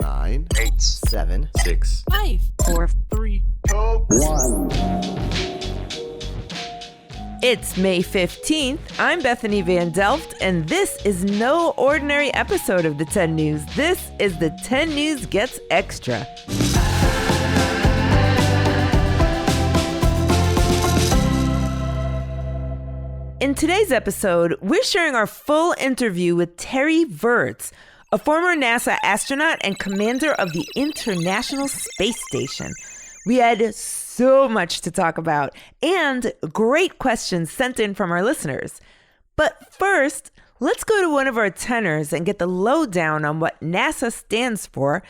9, 8, 7, 6, 5, 4, 3, 2, 1. It's May 15th. I'm Bethany Van Delft, and this is no ordinary episode of the 10 News. This is the 10 News Gets Extra. In today's episode, we're sharing our full interview with Terry Virts, a former NASA astronaut and commander of the International Space Station. We had so much to talk about and great questions sent in from our listeners. But first, let's go to one of our tenors and get the lowdown on what NASA stands for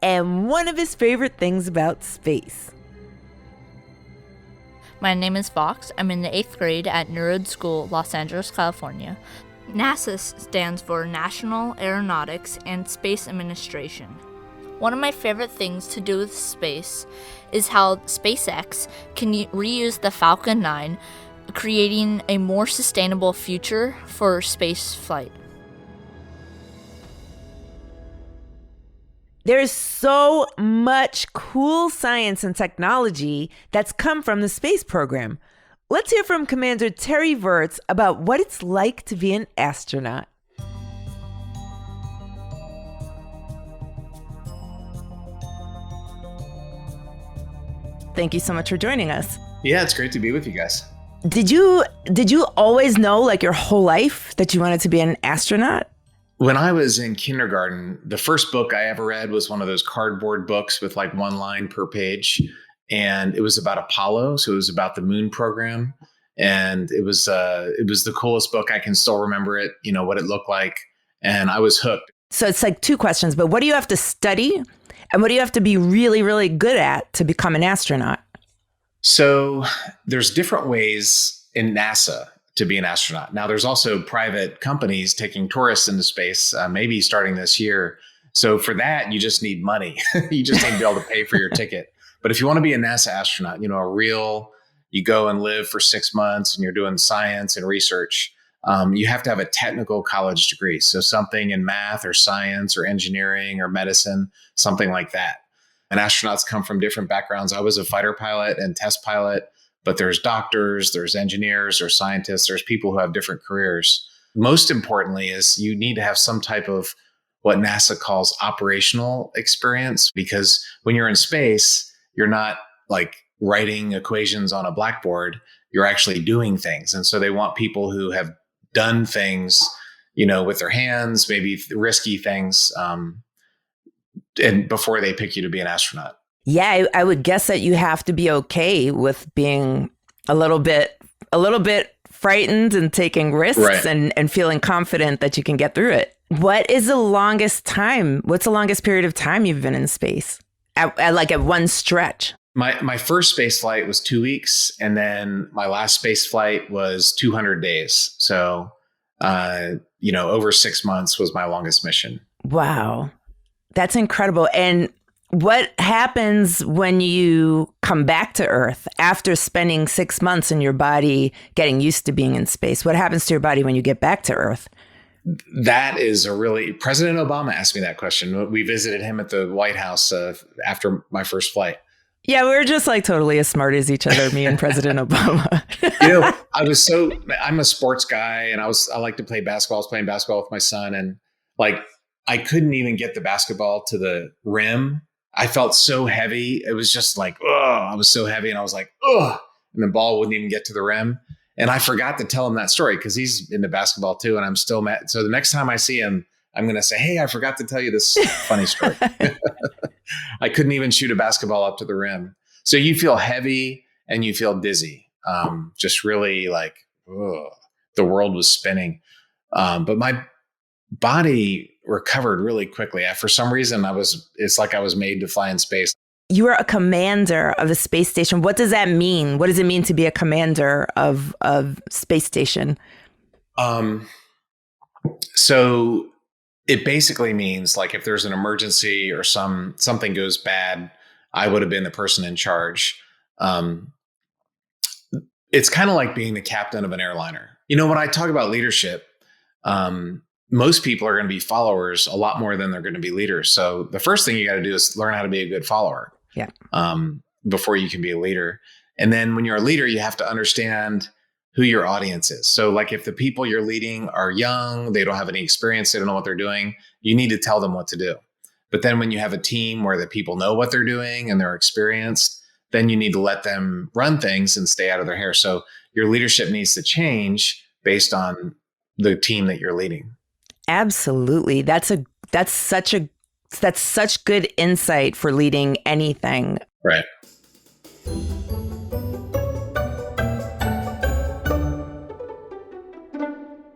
and one of his favorite things about space. My name is Fox. I'm in the 8th grade at Nerd School, Los Angeles, California. NASA stands for National Aeronautics and Space Administration. One of my favorite things to do with space is how SpaceX can reuse the Falcon 9, creating a more sustainable future for space flight. There's so much cool science and technology that's come from the space program. Let's hear from Commander Terry Virts about what it's like to be an astronaut. Thank you so much for joining us. Yeah, it's great to be with you guys. Did you always know, like your whole life, that you wanted to be an astronaut? When I was in kindergarten, the first book I ever read was one of those cardboard books with like one line per page. And it was about Apollo. So it was about the moon program. And it was the coolest book. I can still remember it, what it looked like. And I was hooked. So it's like two questions, but what do you have to study? And what do you have to be really, really good at to become an astronaut? So there's different ways in NASA to be an astronaut. Now, there's also private companies taking tourists into space, maybe starting this year. So for that, you just need money. You just need to be able to pay for your ticket. But if you want to be a NASA astronaut, you go and live for 6 months and you're doing science and research, you have to have a technical college degree. So something in math or science or engineering or medicine, something like that. And astronauts come from different backgrounds. I was a fighter pilot and test pilot. But there's doctors, there's engineers, there's scientists, there's people who have different careers. Most importantly is you need to have some type of what NASA calls operational experience, because when you're in space, you're not like writing equations on a blackboard, you're actually doing things. And so they want people who have done things, with their hands, maybe risky things, and before they pick you to be an astronaut. Yeah, I would guess that you have to be okay with being a little bit frightened and taking risks, right, and feeling confident that you can get through it. What's the longest period of time you've been in space at one stretch? My first space flight was 2 weeks. And then my last space flight was 200 days. So, over 6 months was my longest mission. Wow. That's incredible. And what happens when you come back to Earth after spending 6 months in your body getting used to being in space? What happens to your body when you get back to Earth? That is President Obama asked me that question. We visited him at the White House after my first flight. Yeah, we were just like totally as smart as each other, me and President Obama. I'm a sports guy and I like to play basketball. I was playing basketball with my son and I couldn't even get the basketball to the rim. I felt so heavy. It was just like, I was so heavy. And I was like, and the ball wouldn't even get to the rim. And I forgot to tell him that story because he's into basketball too. And I'm still mad. So the next time I see him, I'm going to say, hey, I forgot to tell you this funny story. I couldn't even shoot a basketball up to the rim. So you feel heavy and you feel dizzy. Just really like, the world was spinning. But my body recovered really quickly. For some reason, it's like I was made to fly in space. You were a commander of a space station. What does that mean? What does it mean to be a commander of space station? So it basically means like if there's an emergency or something goes bad, I would have been the person in charge. It's kind of like being the captain of an airliner. When I talk about leadership, most people are going to be followers a lot more than they're going to be leaders. So the first thing you got to do is learn how to be a good follower. Yeah. Before you can be a leader. And then when you're a leader, you have to understand who your audience is. So like if the people you're leading are young, they don't have any experience, they don't know what they're doing, you need to tell them what to do. But then when you have a team where the people know what they're doing and they're experienced, then you need to let them run things and stay out of their hair. So your leadership needs to change based on the team that you're leading. Absolutely. That's such good insight for leading anything. Right.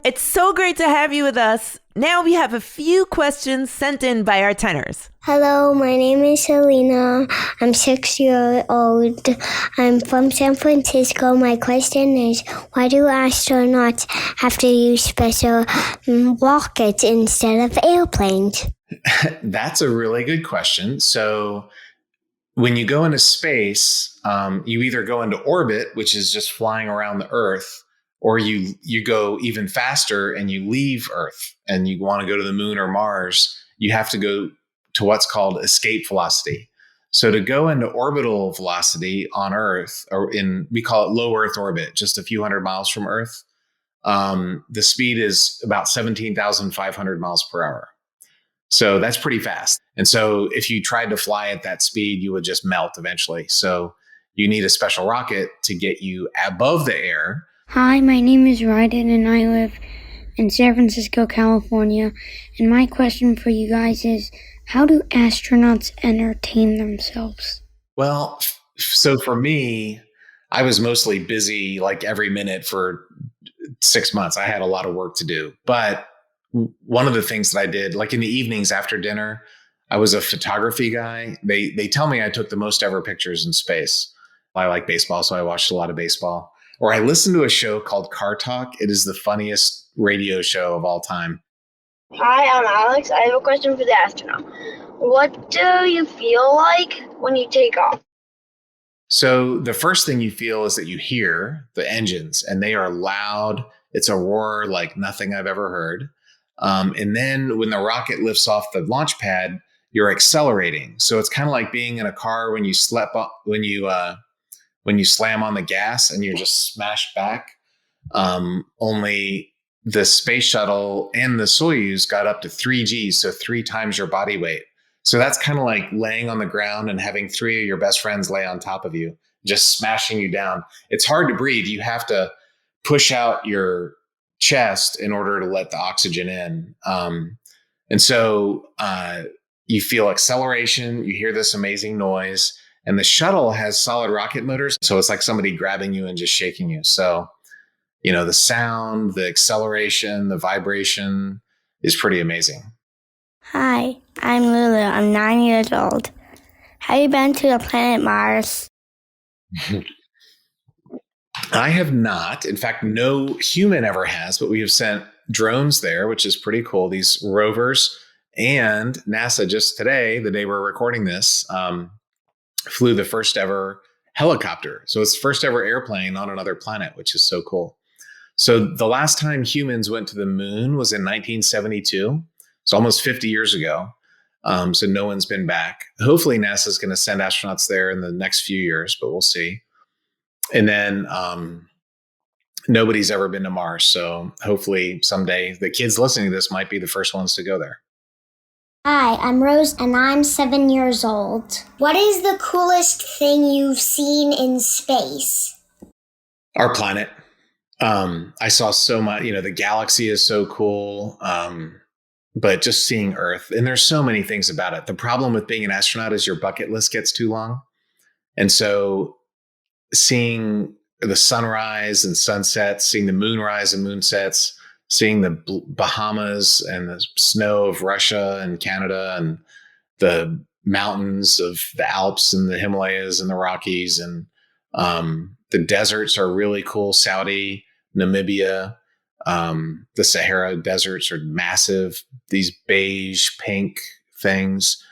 It's so great to have you with us. Now we have a few questions sent in by our tenors. Hello, my name is Selena. I'm 6 years old. I'm from San Francisco. My question is, why do astronauts have to use special rockets instead of airplanes? That's a really good question. So when you go into space, you either go into orbit, which is just flying around the Earth, or you go even faster and you leave Earth and you want to go to the moon or Mars. You have to go to what's called escape velocity. So to go into orbital velocity on Earth, we call it low Earth orbit, just a few hundred miles from Earth, the speed is about 17,500 miles per hour. So that's pretty fast. And so if you tried to fly at that speed, you would just melt eventually. So you need a special rocket to get you above the air. Hi, my name is Ryden and I live in San Francisco, California. And my question for you guys is, how do astronauts entertain themselves? Well, so for me, I was mostly busy like every minute for 6 months. I had a lot of work to do. But one of the things that I did, like in the evenings after dinner, I was a photography guy. They tell me I took the most ever pictures in space. I like baseball, so I watched a lot of baseball. Or I listened to a show called Car Talk. It is the funniest radio show of all time. Hi, I'm Alex. I have a question for the astronaut. What do you feel like when you take off? So the first thing you feel is that you hear the engines, and they are loud. It's a roar like nothing I've ever heard. And then when the rocket lifts off the launch pad, you're accelerating. So it's kind of like being in a car when you slam on the gas and you're just smashed back. Only the space shuttle and the Soyuz got up to 3 Gs, so 3 times your body weight. So that's kind of like laying on the ground and having 3 of your best friends lay on top of you, just smashing you down. It's hard to breathe. You have to push out your chest in order to let the oxygen in. And so you feel acceleration, you hear this amazing noise, and the shuttle has solid rocket motors. So it's like somebody grabbing you and just shaking you. So, the sound, the acceleration, the vibration is pretty amazing. Hi, I'm Lulu. I'm 9 years old. Have you been to the planet Mars? I have not. In fact, no human ever has, but we have sent drones there, which is pretty cool. These rovers, and NASA just today, the day we're recording this, flew the first ever helicopter. So it's the first ever airplane on another planet, which is so cool. So the last time humans went to the moon was in 1972. It's almost 50 years ago. So no one's been back. Hopefully NASA is going to send astronauts there in the next few years, but we'll see. And then nobody's ever been to Mars. So hopefully someday the kids listening to this might be the first ones to go there. Hi, I'm Rose and I'm 7 years old. What is the coolest thing you've seen in space? Our planet. I saw so much, the galaxy is so cool. But just seeing Earth, and there's so many things about it. The problem with being an astronaut is your bucket list gets too long. And so seeing the sunrise and sunsets, seeing the moonrise and moonsets, seeing the Bahamas and the snow of Russia and Canada and the mountains of the Alps and the Himalayas and the Rockies, and the deserts are really cool. Saudi, Namibia, the Sahara deserts are massive. These beige, pink things.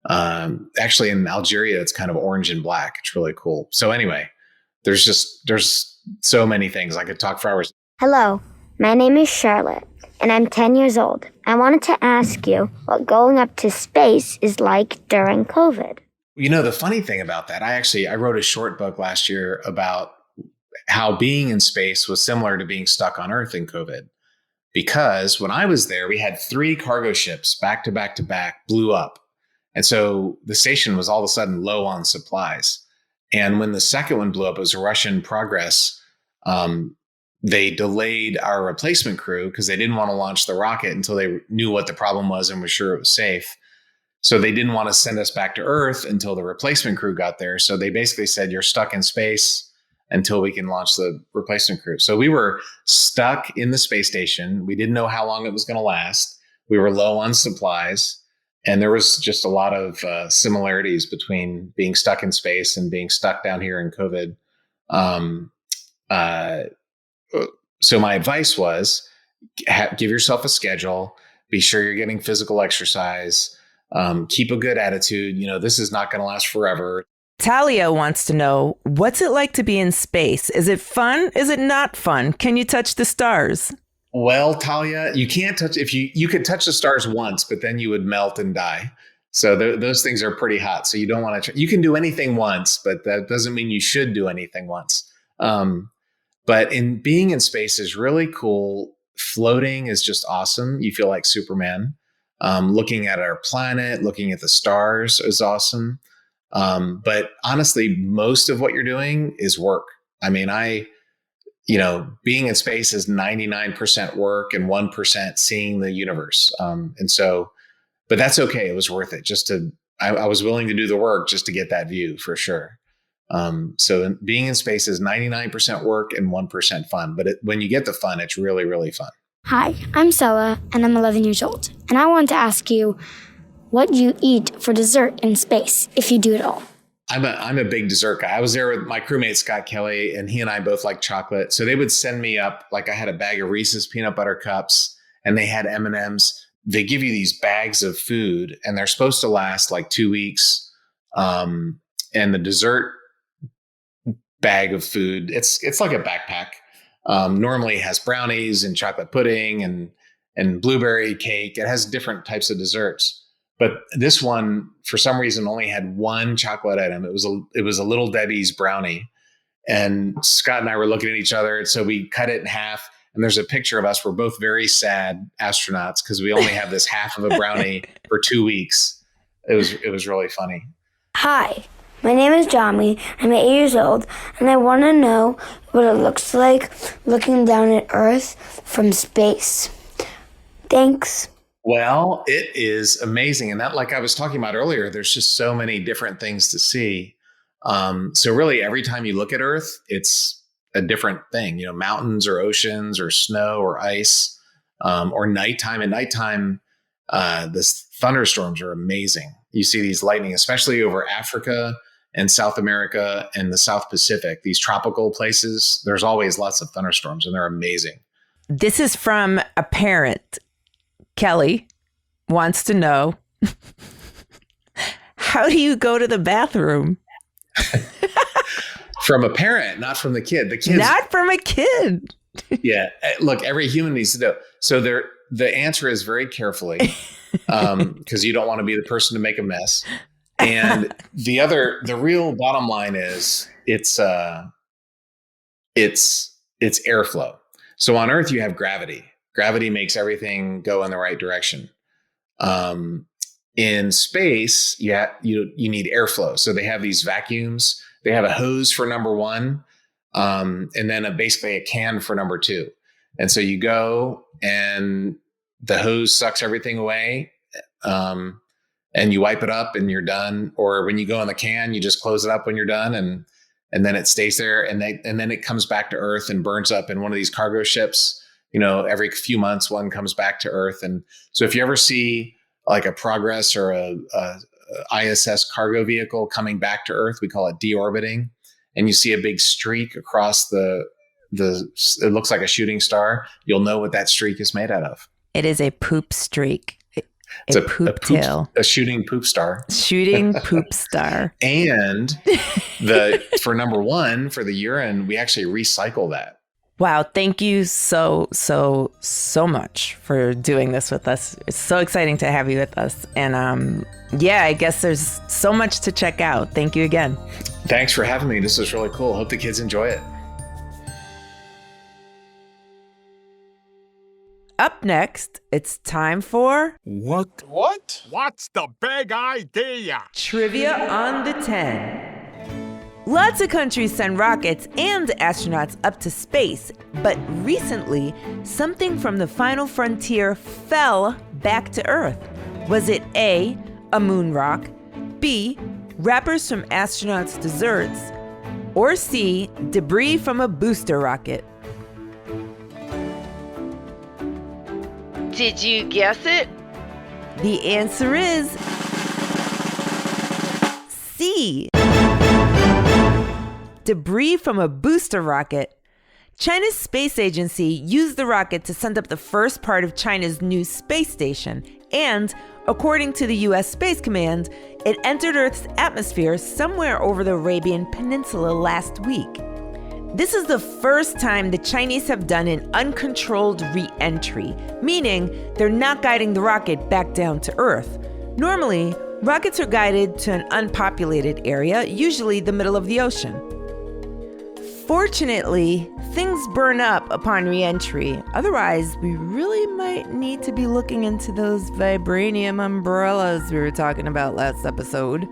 Actually, in Algeria, it's kind of orange and black. It's really cool. So anyway, there's so many things. I could talk for hours. Hello, My name is Charlotte, and I'm 10 years old. I wanted to ask you what going up to space is like during COVID. You know, the funny thing about that, I wrote a short book last year about how being in space was similar to being stuck on Earth in COVID. Because when I was there, we had 3 cargo ships back to back to back blew up. And so the station was all of a sudden low on supplies. And when the second one blew up, it was a Russian Progress. They delayed our replacement crew because they didn't want to launch the rocket until they knew what the problem was and were sure it was safe. So they didn't want to send us back to Earth until the replacement crew got there. So they basically said, you're stuck in space until we can launch the replacement crew. So we were stuck in the space station. We didn't know how long it was going to last. We were low on supplies. And there was just a lot of similarities between being stuck in space and being stuck down here in COVID. So my advice was give yourself a schedule, be sure you're getting physical exercise, keep a good attitude. You know, this is not going to last forever. Talia wants to know, what's it like to be in space? Is it fun? Is it not fun? Can you touch the stars? Well, Talia, you can't touch, if you could touch the stars once, but then you would melt and die. So those things are pretty hot. So you don't want to, you can do anything once, but that doesn't mean you should do anything once. But in being in space is really cool. Floating is just awesome. You feel like Superman. Looking at our planet, looking at the stars is awesome. But honestly, most of what you're doing is work. I mean, being in space is 99% work and 1% seeing the universe. But that's okay. It was worth it. I was willing to do the work just to get that view for sure. So being in space is 99% work and 1% fun. But when you get the fun, it's really, really fun. Hi, I'm Stella, and I'm 11 years old. And I wanted to ask you what you eat for dessert in space, if you do it all. I'm a big dessert guy. I was there with my crewmate, Scott Kelly, and he and I both like chocolate. So they would send me up, like I had a bag of Reese's peanut butter cups and they had M&Ms. They give you these bags of food and they're supposed to last like 2 weeks. And the dessert bag of food, it's like a backpack. Normally it has brownies and chocolate pudding and blueberry cake. It has different types of desserts. But this one, for some reason, only had one chocolate item. It was a Little Debbie's brownie. And Scott and I were looking at each other. And so we cut it in half. And there's a picture of us. We're both very sad astronauts because we only have this half of a brownie for 2 weeks. It was really funny. Hi, my name is Jami. I'm 8 years old. And I want to know what it looks like looking down at Earth from space. Thanks. Well, it is amazing. And that, like I was talking about earlier, there's just so many different things to see. So really every time you look at Earth, it's a different thing, mountains or oceans or snow or ice, or nighttime. At nighttime, the thunderstorms are amazing. You see these lightning, especially over Africa and South America and the South Pacific, these tropical places. There's always lots of thunderstorms and they're amazing. This is from a parent. Kelly wants to know, how do you go to the bathroom? From a parent, not from the kid. Not from a kid. Yeah. Look, every human needs to know. So the answer is very carefully, because you don't want to be the person to make a mess. And the real bottom line is it's airflow. So on Earth, you have gravity. Gravity makes everything go in the right direction. In space, you need airflow. So they have these vacuums. They have a hose for number 1, and then basically a can for number 2. And so you go and the hose sucks everything away, and you wipe it up and you're done. Or when you go in the can, you just close it up when you're done, and then it stays there, and then it comes back to Earth and burns up in one of these cargo ships. Every few months, one comes back to Earth. And so if you ever see like a Progress or a ISS cargo vehicle coming back to Earth, we call it deorbiting. And you see a big streak across it looks like a shooting star. You'll know what that streak is made out of. It is a poop streak. It's a poop tail. A shooting poop star. Shooting poop star. And for number 1, for the urine, we actually recycle that. Wow, thank you so much for doing this with us. It's so exciting to have you with us. And I guess there's so much to check out. Thank you again. Thanks for having me. This was really cool. Hope the kids enjoy it. Up next, it's time for What? What's the big idea? Trivia on the 10. Lots of countries send rockets and astronauts up to space, but recently, something from the final frontier fell back to Earth. Was it A, a moon rock, B, wrappers from astronauts' desserts, or C, debris from a booster rocket? Did you guess it? The answer is C. Debris from a booster rocket. China's space agency used the rocket to send up the first part of China's new space station, and according to the U.S. Space Command, it entered Earth's atmosphere somewhere over the Arabian Peninsula last week. This is the first time the Chinese have done an uncontrolled re-entry, meaning they're not guiding the rocket back down to Earth. Normally, rockets are guided to an unpopulated area, usually the middle of the ocean. Fortunately, things burn up upon re-entry. Otherwise, we really might need to be looking into those vibranium umbrellas we were talking about last episode.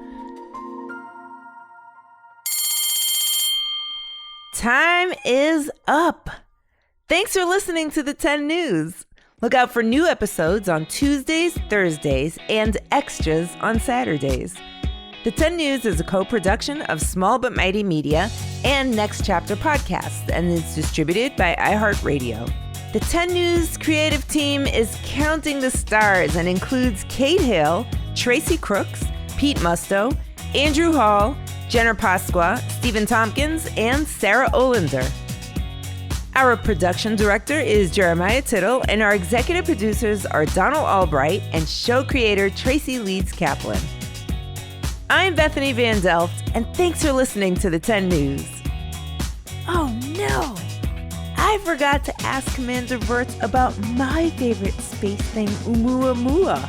Time is up. Thanks for listening to the 10 News. Look out for new episodes on Tuesdays, Thursdays, and extras on Saturdays. The 10 News is a co-production of Small But Mighty Media and Next Chapter Podcasts and is distributed by iHeartRadio. The 10 News creative team is counting the stars and includes Kate Hale, Tracy Crooks, Pete Musto, Andrew Hall, Jenner Pasqua, Stephen Tompkins, and Sarah Olander. Our production director is Jeremiah Tittle, and our executive producers are Donald Albright and show creator Tracy Leeds Kaplan. I'm Bethany Van Delft, and thanks for listening to the 10 News. Oh no! I forgot to ask Commander Virts about my favorite space thing, Oumuamua.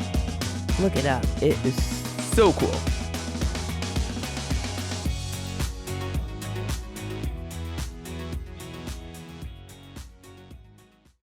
Look it up. It is so cool.